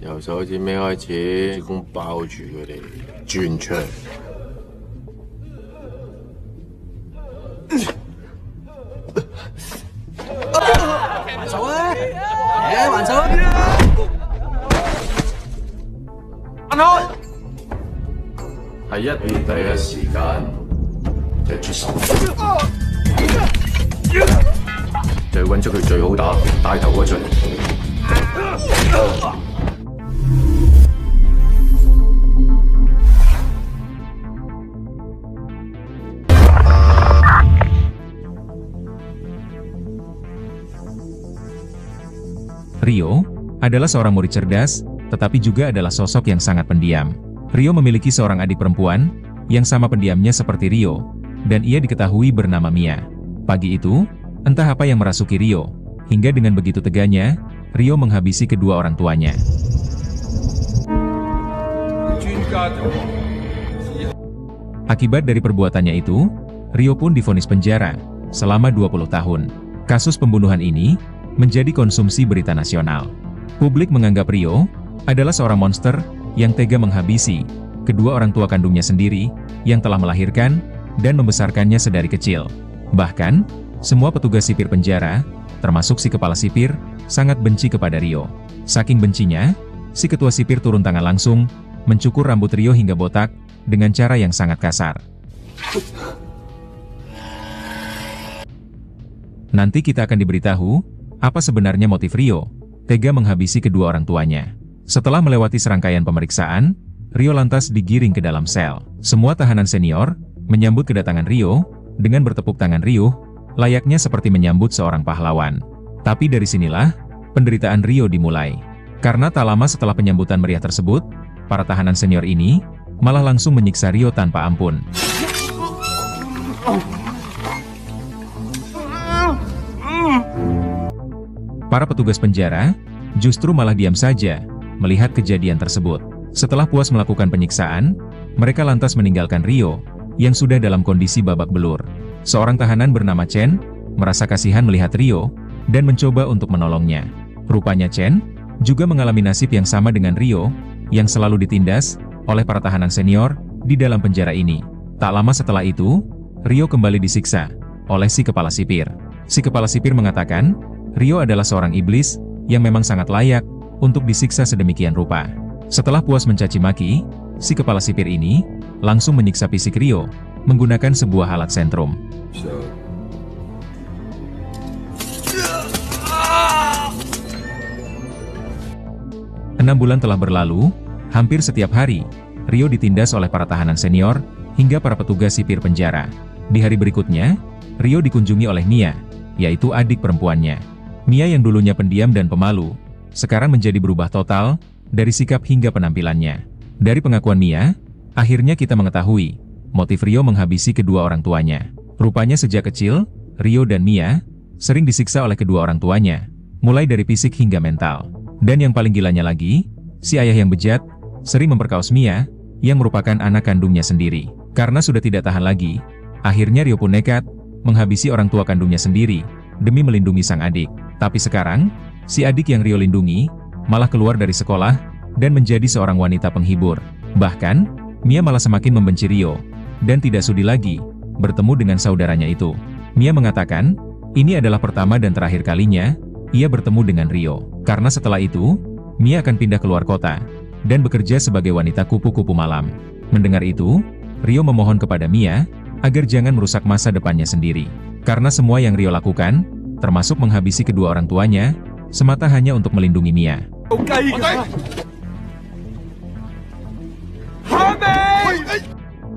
由手指尾開始，支公包住佢哋轉出嚟。還手啊！還手啊！行開！係一比第一時間就出手，就要揾出佢最好打帶頭嗰出。Rio adalah seorang murid cerdas, tetapi juga adalah sosok yang sangat pendiam. Rio memiliki seorang adik perempuan, yang sama pendiamnya seperti Rio, dan ia diketahui bernama Mia. Pagi itu, entah apa yang merasuki Rio, hingga dengan begitu teganya, Rio menghabisi kedua orang tuanya. Akibat dari perbuatannya itu, Rio pun divonis penjara selama 20 tahun. Kasus pembunuhan ini menjadi konsumsi berita nasional. Publik menganggap Rio adalah seorang monster yang tega menghabisi kedua orang tua kandungnya sendiri yang telah melahirkan dan membesarkannya sedari kecil. Bahkan, semua petugas sipir penjara, termasuk si kepala sipir, sangat benci kepada Rio. Saking bencinya, si ketua sipir turun tangan langsung, mencukur rambut Rio hingga botak, dengan cara yang sangat kasar. Nanti kita akan diberitahu apa sebenarnya motif Rio tega menghabisi kedua orang tuanya. Setelah melewati serangkaian pemeriksaan, Rio lantas digiring ke dalam sel. Semua tahanan senior menyambut kedatangan Rio dengan bertepuk tangan riuh, layaknya seperti menyambut seorang pahlawan. Tapi dari sinilah penderitaan Rio dimulai. Karena tak lama setelah penyambutan meriah tersebut, para tahanan senior ini malah langsung menyiksa Rio tanpa ampun. Para petugas penjara justru malah diam saja melihat kejadian tersebut. Setelah puas melakukan penyiksaan, mereka lantas meninggalkan Rio yang sudah dalam kondisi babak belur. Seorang tahanan bernama Chen merasa kasihan melihat Rio dan mencoba untuk menolongnya. Rupanya Chen juga mengalami nasib yang sama dengan Rio yang selalu ditindas oleh para tahanan senior di dalam penjara ini. Tak lama setelah itu, Rio kembali disiksa oleh si kepala sipir. Si kepala sipir mengatakan Rio adalah seorang iblis yang memang sangat layak untuk disiksa sedemikian rupa. Setelah puas mencaci maki, si kepala sipir ini langsung menyiksa fisik Rio menggunakan sebuah alat sentrum. 6 bulan telah berlalu, hampir setiap hari, Rio ditindas oleh para tahanan senior hingga para petugas sipir penjara. Di hari berikutnya, Rio dikunjungi oleh Mia, yaitu adik perempuannya. Mia yang dulunya pendiam dan pemalu, sekarang menjadi berubah total, dari sikap hingga penampilannya. Dari pengakuan Mia, akhirnya kita mengetahui, motif Rio menghabisi kedua orang tuanya. Rupanya sejak kecil, Rio dan Mia, sering disiksa oleh kedua orang tuanya, mulai dari fisik hingga mental. Dan yang paling gilanya lagi, si ayah yang bejat, sering memperkaos Mia, yang merupakan anak kandungnya sendiri. Karena sudah tidak tahan lagi, akhirnya Rio pun nekat, menghabisi orang tua kandungnya sendiri, demi melindungi sang adik. Tapi sekarang, si adik yang Rio lindungi, malah keluar dari sekolah, dan menjadi seorang wanita penghibur. Bahkan, Mia malah semakin membenci Rio, dan tidak sudi lagi, bertemu dengan saudaranya itu. Mia mengatakan, ini adalah pertama dan terakhir kalinya, ia bertemu dengan Rio. Karena setelah itu, Mia akan pindah keluar kota, dan bekerja sebagai wanita kupu-kupu malam. Mendengar itu, Rio memohon kepada Mia, agar jangan merusak masa depannya sendiri. Karena semua yang Rio lakukan, termasuk menghabisi kedua orang tuanya, semata hanya untuk melindungi Mia.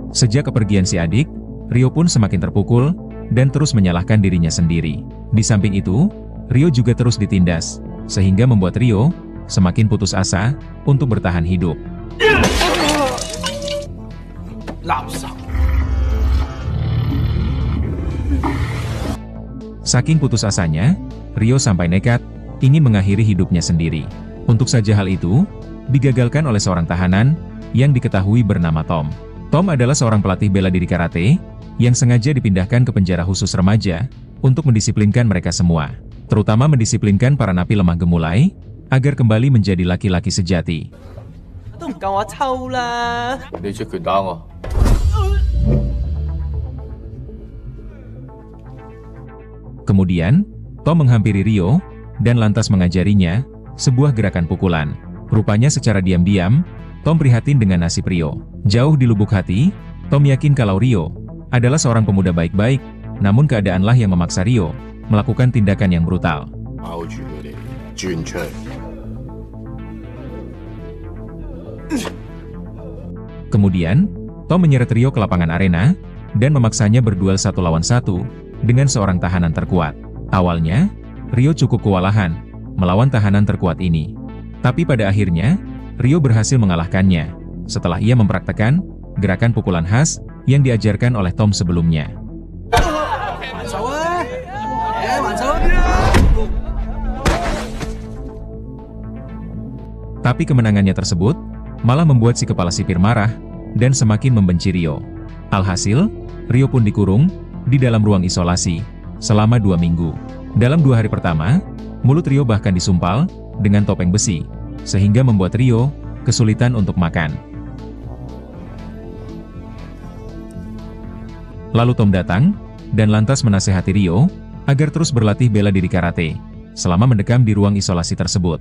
Sejak kepergian si adik, Rio pun semakin terpukul, dan terus menyalahkan dirinya sendiri. Di samping itu, Rio juga terus ditindas, sehingga membuat Rio semakin putus asa untuk bertahan hidup. Saking putus asanya, Rio sampai nekat, ingin mengakhiri hidupnya sendiri. Untuk saja hal itu, digagalkan oleh seorang tahanan, yang diketahui bernama Tom. Tom adalah seorang pelatih bela diri karate, yang sengaja dipindahkan ke penjara khusus remaja, untuk mendisiplinkan mereka semua. Terutama mendisiplinkan para napi lemah gemulai, agar kembali menjadi laki-laki sejati. 都唔夠我抽啦！你出拳打我。 Kemudian, Tom menghampiri Ryo, dan lantas mengajarinya sebuah gerakan pukulan. Rupanya secara diam-diam, Tom prihatin dengan nasib Ryo. Jauh di lubuk hati, Tom yakin kalau Ryo adalah seorang pemuda baik-baik, namun keadaanlah yang memaksa Ryo melakukan tindakan yang brutal. 咬住佢哋，轉出嚟。 Kemudian, Tom menyeret Ryo ke lapangan arena, dan memaksanya berduel 1 lawan 1, dengan seorang tahanan terkuat. Awalnya, Ryo cukup kewalahan melawan tahanan terkuat ini. Tapi pada akhirnya, Ryo berhasil mengalahkannya, setelah ia mempraktekkan gerakan pukulan khas yang diajarkan oleh Tom sebelumnya. 還手啊！還手！ Tapi kemenangannya tersebut malah membuat si kepala sipir marah dan semakin membenci Ryo. Alhasil, Ryo pun dikurung di dalam ruang isolasi selama 2 minggu. Dalam 2 hari pertama, mulut Ryo bahkan disumpal dengan topeng besi, sehingga membuat Ryo kesulitan untuk makan. Lalu Tom datang dan lantas menasehati Ryo agar terus berlatih bela diri karate selama mendekam di ruang isolasi tersebut.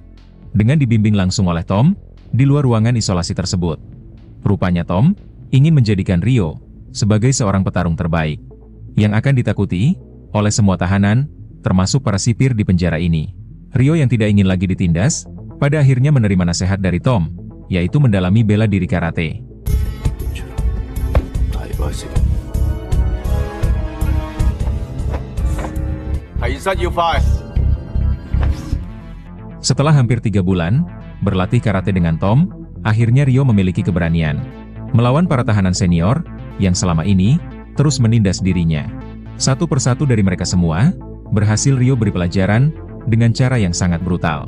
Dengan dibimbing langsung oleh Tom di luar ruangan isolasi tersebut. Rupanya Tom ingin menjadikan Ryo sebagai seorang petarung terbaik yang akan ditakuti oleh semua tahanan, termasuk para sipir di penjara ini. Ryo yang tidak ingin lagi ditindas, pada akhirnya menerima nasihat dari Tom, yaitu mendalami bela diri karate. Setelah hampir 3 bulan berlatih karate dengan Tom, akhirnya Ryo memiliki keberanian melawan para tahanan senior yang selama ini terus menindas dirinya. Satu persatu dari mereka semua berhasil Ryo beri pelajaran dengan cara yang sangat brutal.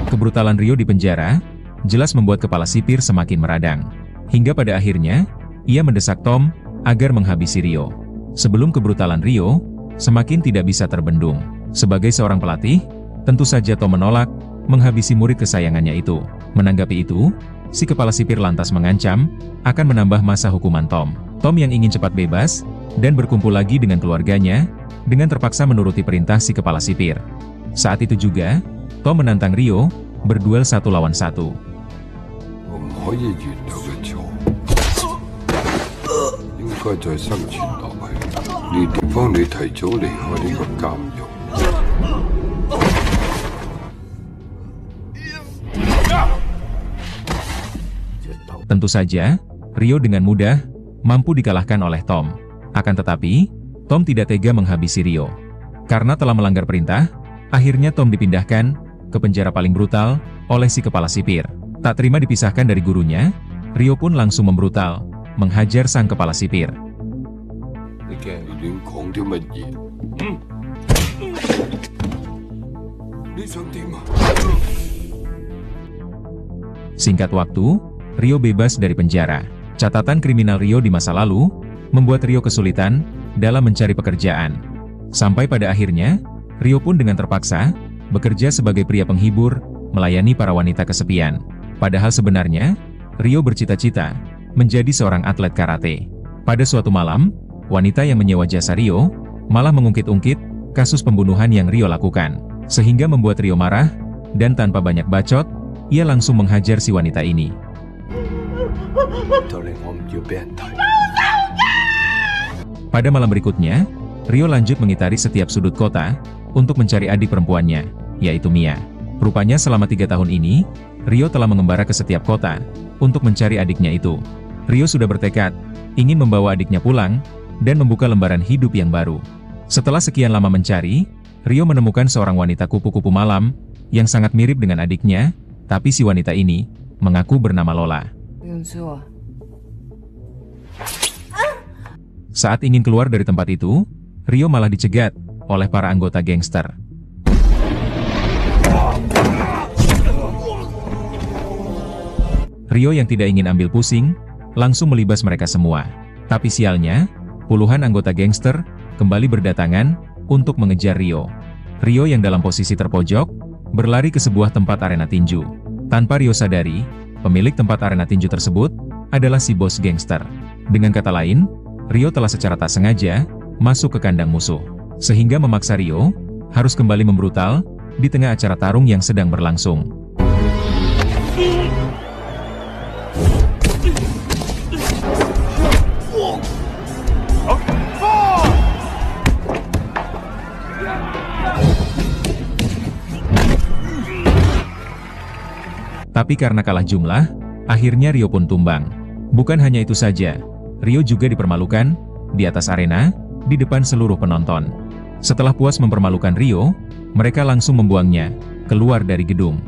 Kebrutalan Ryo di penjara jelas membuat kepala sipir semakin meradang. Hingga pada akhirnya, ia mendesak Tom agar menghabisi Ryo. Sebelum kebrutalan Ryo semakin tidak bisa terbendung. Sebagai seorang pelatih, tentu saja Tom menolak menghabisi murid kesayangannya itu. Menanggapi itu, si kepala sipir lantas mengancam akan menambah masa hukuman Tom. Tom yang ingin cepat bebas dan berkumpul lagi dengan keluarganya, dengan terpaksa menuruti perintah si kepala sipir. Saat itu juga, Tom menantang Ryo berduel 1 lawan 1. Tentu saja, Ryo dengan mudah mampu dikalahkan oleh Tom. Akan tetapi, Tom tidak tega menghabisi Ryo. Karena telah melanggar perintah, akhirnya Tom dipindahkan ke penjara paling brutal oleh si kepala sipir. Tak terima dipisahkan dari gurunya, Ryo pun langsung membrutal menghajar sang kepala sipir. Singkat waktu, Ryo bebas dari penjara. Catatan kriminal Ryo di masa lalu membuat Ryo kesulitan dalam mencari pekerjaan. Sampai pada akhirnya, Ryo pun dengan terpaksa bekerja sebagai pria penghibur, melayani para wanita kesepian. Padahal sebenarnya, Ryo bercita-cita menjadi seorang atlet karate. Pada suatu malam, wanita yang menyewa jasa Ryo malah mengungkit-ungkit kasus pembunuhan yang Ryo lakukan. Sehingga membuat Ryo marah, dan tanpa banyak bacot, ia langsung menghajar si wanita ini. Pada malam berikutnya, Ryo lanjut mengitari setiap sudut kota untuk mencari adik perempuannya, yaitu Mia. Rupanya selama 3 tahun ini, Ryo telah mengembara ke setiap kota untuk mencari adiknya itu. Ryo sudah bertekad ingin membawa adiknya pulang dan membuka lembaran hidup yang baru. Setelah sekian lama mencari, Ryo menemukan seorang wanita kupu-kupu malam yang sangat mirip dengan adiknya, tapi si wanita ini mengaku bernama Lola. Saat ingin keluar dari tempat itu, Ryo malah dicegat oleh para anggota gangster. Rio yang tidak ingin ambil pusing, langsung melibas mereka semua. Tapi sialnya, puluhan anggota gangster kembali berdatangan untuk mengejar Rio. Rio yang dalam posisi terpojok, berlari ke sebuah tempat arena tinju. Tanpa Rio sadari, pemilik tempat arena tinju tersebut adalah si bos gangster. Dengan kata lain, Rio telah secara tak sengaja masuk ke kandang musuh, sehingga memaksa Rio harus kembali membrutal di tengah acara tarung yang sedang berlangsung. Tapi karena kalah jumlah, akhirnya Rio pun tumbang. Bukan hanya itu saja, Rio juga dipermalukan di atas arena, di depan seluruh penonton. Setelah puas mempermalukan Rio, mereka langsung membuangnya keluar dari gedung.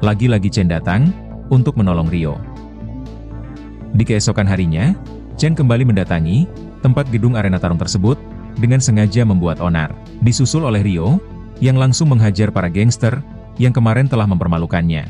Lagi-lagi Chen datang untuk menolong Rio. Di keesokan harinya, Chen kembali mendatangi tempat gedung arena tarung tersebut dengan sengaja membuat onar. Disusul oleh Rio, yang langsung menghajar para gangster yang kemarin telah mempermalukannya.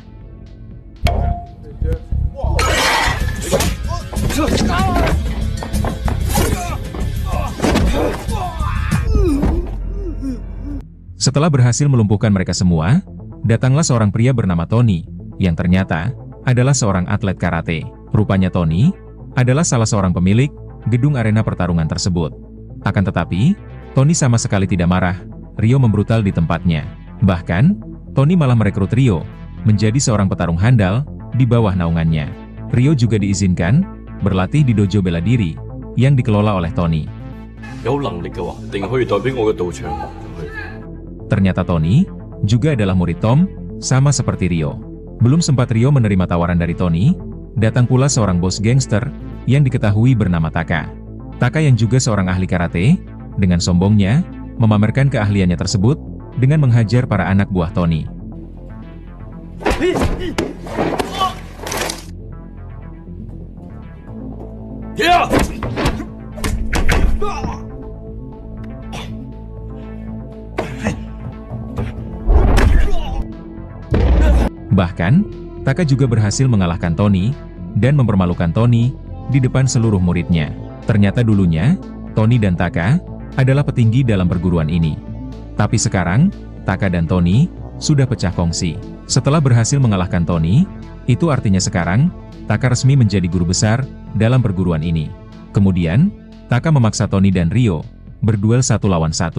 Setelah berhasil melumpuhkan mereka semua, datanglah seorang pria bernama Tony, yang ternyata adalah seorang atlet karate. Rupanya Tony adalah salah seorang pemilik gedung arena pertarungan tersebut. Akan tetapi, Tony sama sekali tidak marah Rio membrutal di tempatnya. Bahkan, Tony malah merekrut Rio menjadi seorang petarung handal di bawah naungannya. Rio juga diizinkan berlatih di dojo bela diri yang dikelola oleh Tony. Ternyata Tony juga adalah murid Tom, sama seperti Rio. Belum sempat Rio menerima tawaran dari Tony, datang pula seorang bos gangster yang diketahui bernama Taka. Taka yang juga seorang ahli karate, dengan sombongnya memamerkan keahliannya tersebut dengan menghajar para anak buah Tony. Bahkan, Taka juga berhasil mengalahkan Tony dan mempermalukan Tony di depan seluruh muridnya. Ternyata dulunya, Tony dan Taka adalah petinggi dalam perguruan ini. Tapi sekarang, Taka dan Tony sudah pecah kongsi. Setelah berhasil mengalahkan Tony, itu artinya sekarang, Taka resmi menjadi guru besar dalam perguruan ini. Kemudian, Taka memaksa Tony dan Rio berduel 1 lawan 1.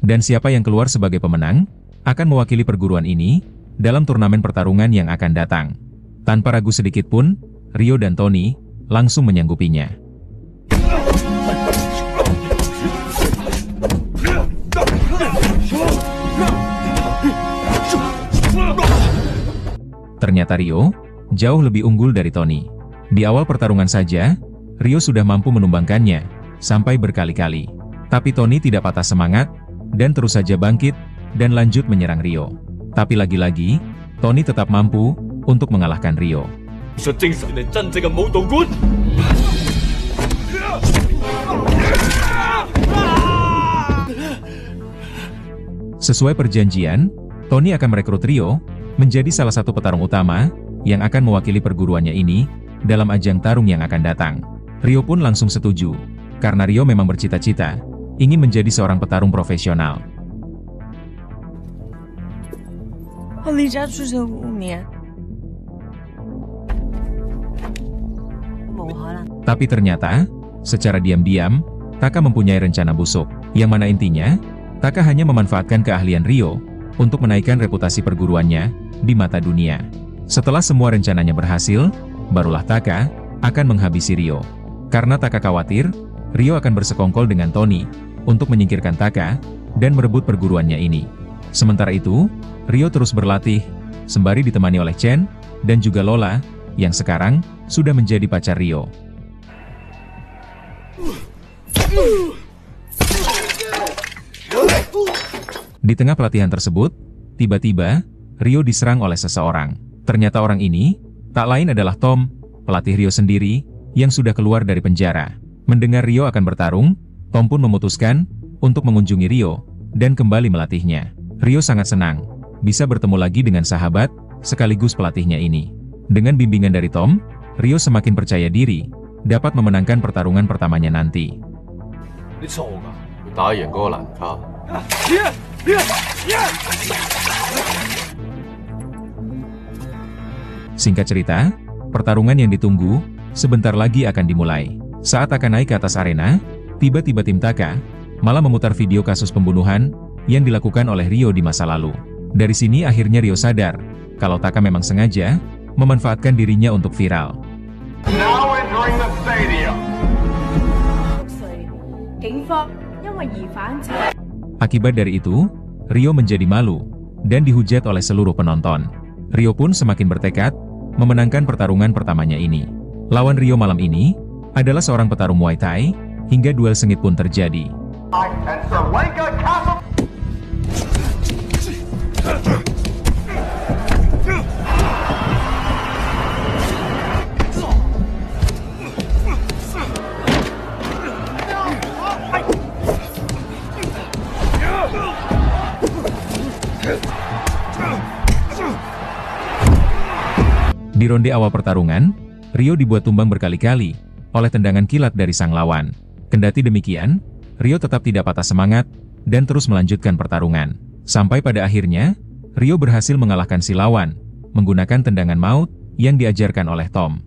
Dan siapa yang keluar sebagai pemenang, akan mewakili perguruan ini dalam turnamen pertarungan yang akan datang. Tanpa ragu sedikit pun, Rio dan Tony langsung menyanggupinya. Ternyata Rio jauh lebih unggul dari Tony. Di awal pertarungan saja, Rio sudah mampu menumbangkannya sampai berkali-kali. Tapi Tony tidak patah semangat dan terus saja bangkit dan lanjut menyerang Rio. Tapi lagi-lagi, Tony tetap mampu untuk mengalahkan Rio. Sesuai perjanjian, Tony akan merekrut Rio menjadi salah satu petarung utama yang akan mewakili perguruannya ini dalam ajang tarung yang akan datang. Rio pun langsung setuju, karena Rio memang bercita-cita ingin menjadi seorang petarung profesional. Tapi ternyata, secara diam-diam, Taka mempunyai rencana busuk, yang mana intinya, Taka hanya memanfaatkan keahlian Rio untuk menaikkan reputasi perguruannya di mata dunia. Setelah semua rencananya berhasil, barulah Taka akan menghabisi Rio. Karena Taka khawatir, Rio akan bersekongkol dengan Tony untuk menyingkirkan Taka dan merebut perguruannya ini. Sementara itu, Rio terus berlatih, sembari ditemani oleh Chen dan juga Lola, yang sekarang sudah menjadi pacar Rio. Di tengah pelatihan tersebut, tiba-tiba, Rio diserang oleh seseorang. Ternyata orang ini, tak lain adalah Tom, pelatih Rio sendiri, yang sudah keluar dari penjara. Mendengar Rio akan bertarung, Tom pun memutuskan untuk mengunjungi Rio dan kembali melatihnya. Rio sangat senang bisa bertemu lagi dengan sahabat, sekaligus pelatihnya ini. Dengan bimbingan dari Tom, Ryo semakin percaya diri, dapat memenangkan pertarungan pertamanya nanti. 你傻噶？打贏嗰個蘭卡。Singkat cerita, pertarungan yang ditunggu, sebentar lagi akan dimulai. Saat akan naik ke atas arena, tiba-tiba tim Taka malah memutar video kasus pembunuhan yang dilakukan oleh Ryo di masa lalu. Dari sini akhirnya Ryo sadar, kalau Taka memang sengaja memanfaatkan dirinya untuk viral. Now entering the stadium. Akibat dari itu, Ryo menjadi malu dan dihujat oleh seluruh penonton. Ryo pun semakin bertekad memenangkan pertarungan pertamanya ini. Lawan Ryo malam ini adalah seorang petarung Muay Thai, hingga duel sengit pun terjadi. And Sir Lenka Castle. Di ronde awal pertarungan, Ryo dibuat tumbang berkali-kali oleh tendangan kilat dari sang lawan. Kendati demikian, Ryo tetap tidak patah semangat dan terus melanjutkan pertarungan. Sampai pada akhirnya, Ryo berhasil mengalahkan si lawan menggunakan tendangan maut yang diajarkan oleh Tom.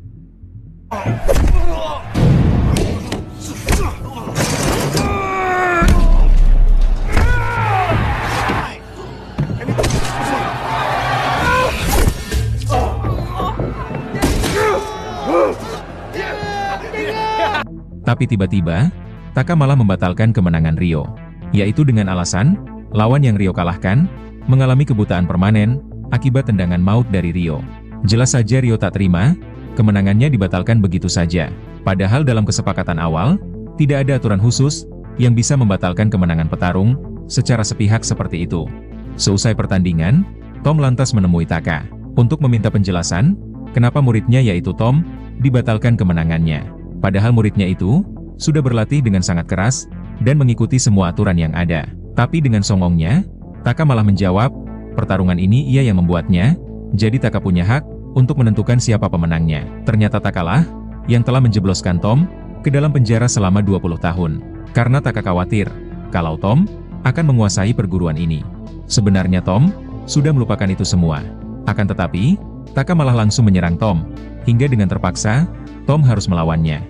Tapi tiba-tiba, Taka malah membatalkan kemenangan Ryo, yaitu dengan alasan, lawan yang Ryo kalahkan, mengalami kebutaan permanen, akibat tendangan maut dari Ryo. Jelas saja Ryo tak terima, kemenangannya dibatalkan begitu saja. Padahal dalam kesepakatan awal, tidak ada aturan khusus, yang bisa membatalkan kemenangan petarung, secara sepihak seperti itu. Seusai pertandingan, Tom lantas menemui Taka, untuk meminta penjelasan, kenapa muridnya yaitu Tom, dibatalkan kemenangannya. Padahal muridnya itu, sudah berlatih dengan sangat keras, dan mengikuti semua aturan yang ada. Tapi dengan songongnya, Taka malah menjawab, pertarungan ini ia yang membuatnya, jadi Taka punya hak, untuk menentukan siapa pemenangnya. Ternyata Taka lah, yang telah menjebloskan Tom, ke dalam penjara selama 20 tahun. Karena Taka khawatir, kalau Tom, akan menguasai perguruan ini. Sebenarnya Tom, sudah melupakan itu semua. Akan tetapi, Taka malah langsung menyerang Tom, hingga dengan terpaksa, Tom harus melawannya.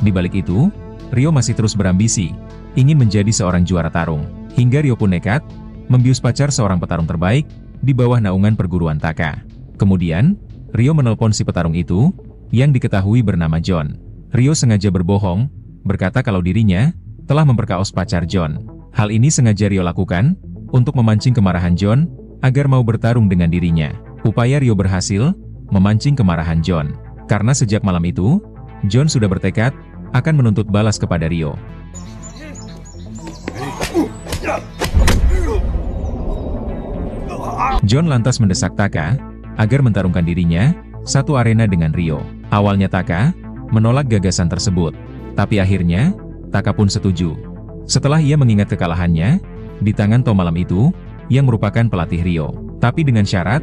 Di balik itu, Ryo masih terus berambisi, ingin menjadi seorang juara tarung. Hingga Ryo pun nekat, membius pacar seorang petarung terbaik, di bawah naungan perguruan Taka. Kemudian, Ryo menelpon si petarung itu, yang diketahui bernama John. Ryo sengaja berbohong, berkata kalau dirinya, telah memperkaos pacar John. Hal ini sengaja Ryo lakukan, untuk memancing kemarahan John, agar mau bertarung dengan dirinya. Upaya Ryo berhasil, memancing kemarahan John. Karena sejak malam itu, John sudah bertekad, akan menuntut balas kepada Ryo. John lantas mendesak Taka, agar mentarungkan dirinya, satu arena dengan Ryo. Awalnya Taka, menolak gagasan tersebut. Tapi akhirnya, Taka pun setuju. Setelah ia mengingat kekalahannya, di tangan Tom malam itu, yang merupakan pelatih Ryo. Tapi dengan syarat,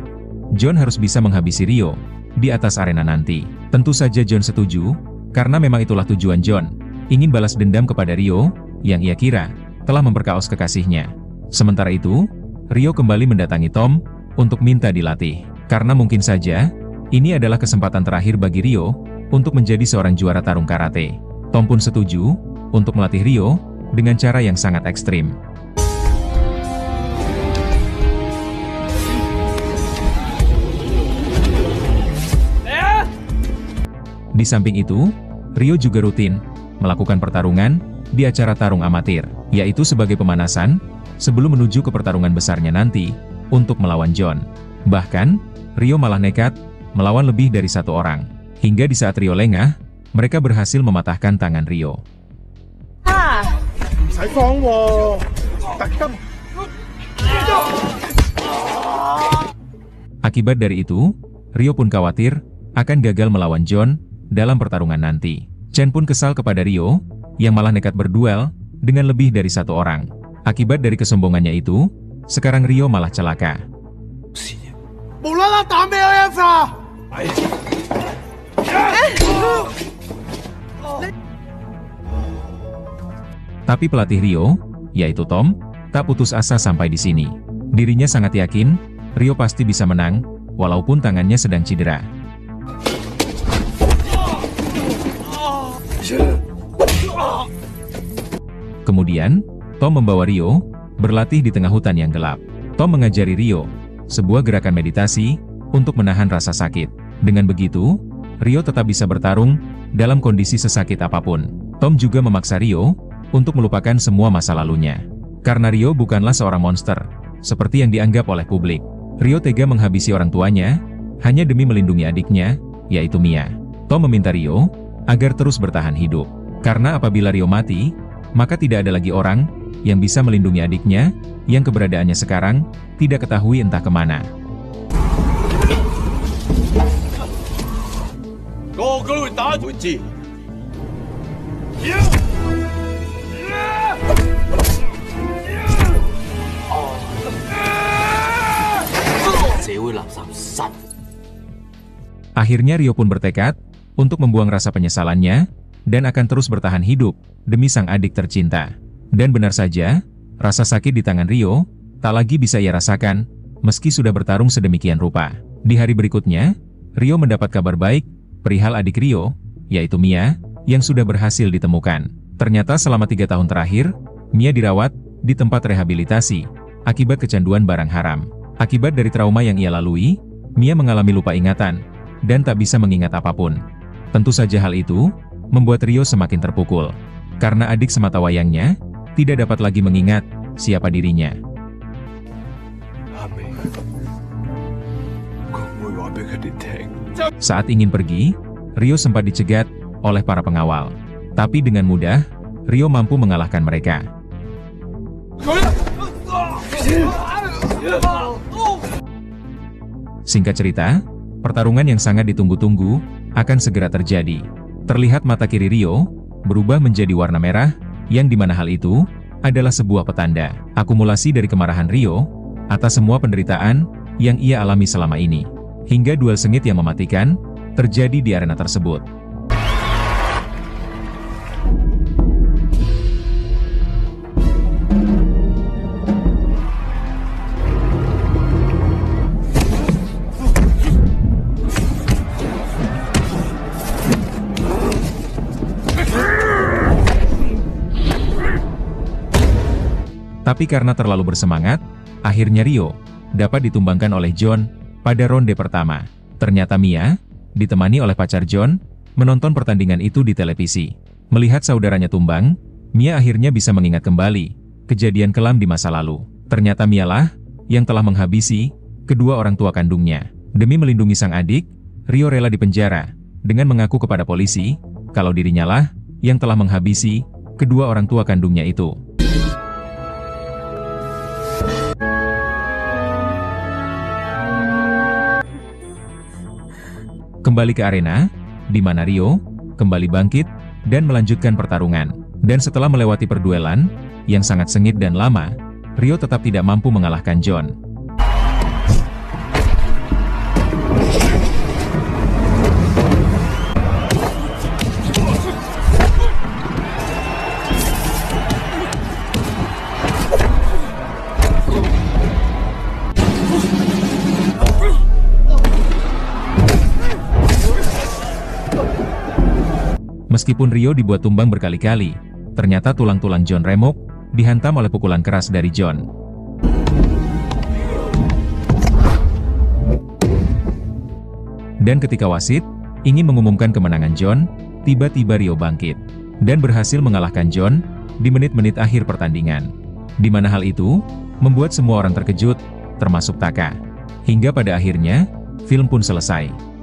John harus bisa menghabisi Ryo, di atas arena nanti. Tentu saja John setuju, karena memang itulah tujuan John, ingin balas dendam kepada Ryo, yang ia kira, telah memperkaos kekasihnya. Sementara itu, Ryo kembali mendatangi Tom, untuk minta dilatih. Karena mungkin saja, ini adalah kesempatan terakhir bagi Ryo, untuk menjadi seorang juara tarung karate. Tom pun setuju, untuk melatih Ryo, dengan cara yang sangat ekstrim. Di samping itu, Ryo juga rutin melakukan pertarungan di acara tarung amatir, yaitu sebagai pemanasan sebelum menuju ke pertarungan besarnya nanti untuk melawan John. Bahkan, Ryo malah nekat melawan lebih dari satu orang. Hingga di saat Ryo lengah, mereka berhasil mematahkan tangan Ryo. Akibat dari itu, Ryo pun khawatir akan gagal melawan John dalam pertarungan nanti. Chen pun kesal kepada Ryo, yang malah nekat berduel dengan lebih dari satu orang. Akibat dari kesombongannya itu, sekarang Ryo malah celaka. Tapi pelatih Ryo, yaitu Tom, tak putus asa sampai di sini. Dirinya sangat yakin, Ryo pasti bisa menang, walaupun tangannya sedang cedera. Kemudian, Tom membawa Ryo berlatih di tengah hutan yang gelap. Tom mengajari Ryo sebuah gerakan meditasi untuk menahan rasa sakit. Dengan begitu, Ryo tetap bisa bertarung dalam kondisi sesakit apapun. Tom juga memaksa Ryo untuk melupakan semua masa lalunya. Karena Ryo bukanlah seorang monster, seperti yang dianggap oleh publik. Ryo tega menghabisi orang tuanya hanya demi melindungi adiknya, yaitu Mia. Tom meminta Ryo agar terus bertahan hidup. Karena apabila Ryo mati, maka tidak ada lagi orang yang bisa melindungi adiknya, yang keberadaannya sekarang tidak ketahui entah kemana. Akhirnya Ryo pun bertekad untuk membuang rasa penyesalannya dan akan terus bertahan hidup demi sang adik tercinta. Dan benar saja, rasa sakit di tangan Ryo tak lagi bisa ia rasakan meski sudah bertarung sedemikian rupa. Di hari berikutnya, Ryo mendapat kabar baik perihal adik Ryo, yaitu Mia, yang sudah berhasil ditemukan. Ternyata selama 3 tahun terakhir, Mia dirawat di tempat rehabilitasi akibat kecanduan barang haram. Akibat dari trauma yang ia lalui, Mia mengalami lupa ingatan dan tak bisa mengingat apapun. Tentu saja hal itu membuat Ryo semakin terpukul, karena adik semata wayangnya tidak dapat lagi mengingat siapa dirinya. Saat ingin pergi, Ryo sempat dicegat oleh para pengawal. Tapi dengan mudah, Ryo mampu mengalahkan mereka. Singkat cerita, pertarungan yang sangat ditunggu-tunggu akan segera terjadi. Terlihat mata kiri Ryo berubah menjadi warna merah, yang dimana hal itu adalah sebuah petanda akumulasi dari kemarahan Ryo atas semua penderitaan yang ia alami selama ini. Hingga duel sengit yang mematikan terjadi di arena tersebut. Tapi karena terlalu bersemangat, akhirnya Ryo dapat ditumbangkan oleh John pada ronde pertama. Ternyata Mia, ditemani oleh pacar John, menonton pertandingan itu di televisi. Melihat saudaranya tumbang, Mia akhirnya bisa mengingat kembali kejadian kelam di masa lalu. Ternyata Mia lah yang telah menghabisi kedua orang tua kandungnya. Demi melindungi sang adik, Ryo rela dipenjara dengan mengaku kepada polisi kalau dirinya lah yang telah menghabisi kedua orang tua kandungnya itu. Kembali ke arena, di mana Ryo kembali bangkit dan melanjutkan pertarungan. Dan setelah melewati perduelan yang sangat sengit dan lama, Ryo tetap tidak mampu mengalahkan John. Meskipun Ryo dibuat tumbang berkali-kali, ternyata tulang-tulang John remuk, dihantam oleh pukulan keras dari John. Dan ketika wasit ingin mengumumkan kemenangan John, tiba-tiba Ryo bangkit dan berhasil mengalahkan John di menit-menit akhir pertandingan. Di mana hal itu membuat semua orang terkejut, termasuk Taka. Hingga pada akhirnya, film pun selesai.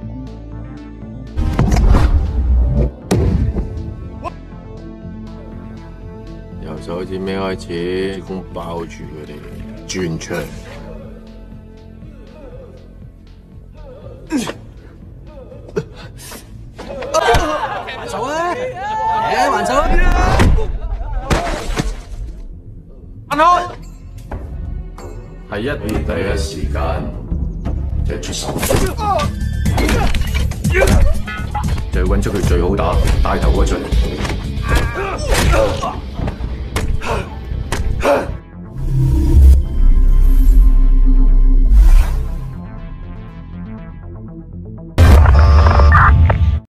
一第一時間就出手，就要揾出佢最好打帶頭嗰隊。